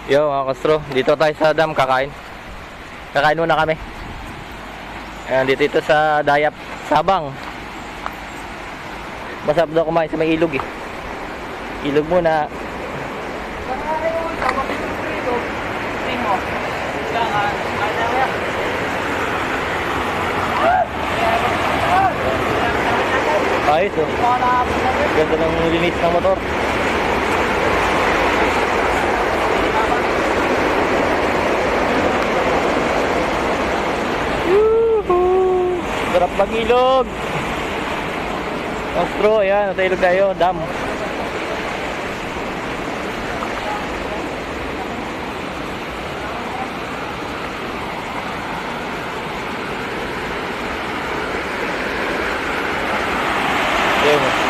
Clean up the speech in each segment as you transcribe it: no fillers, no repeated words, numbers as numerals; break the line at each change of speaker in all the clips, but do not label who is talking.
Yo mga kastro, dito tayo sa dam kakain. Kakain muna kami. Ayan, dito ito sa Dayap, Sabang. Masarap daw kumain sa may ilog eh. Ilog muna. Ayos oh. Ganda ng linis ng motor. Sarap mag-ilog. Ostro, ayan, nasa ilog tayo, dam. Ayan.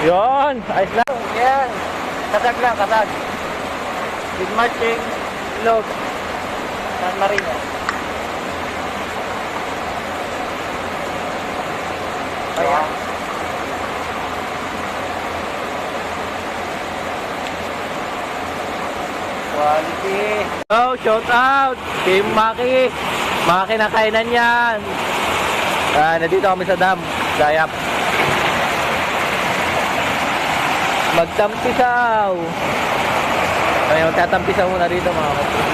Yun, ayos lang. Yan. Kasag lang, kasag. Big marching, ilog. San Marino. Ayan. Quality. Oh, shout out. Team Maki. Maki na kainan yan. Nandito kami sa dam. Dayap. Magtampisaw. Ay, magtatampisaw muna rito mga kapatid.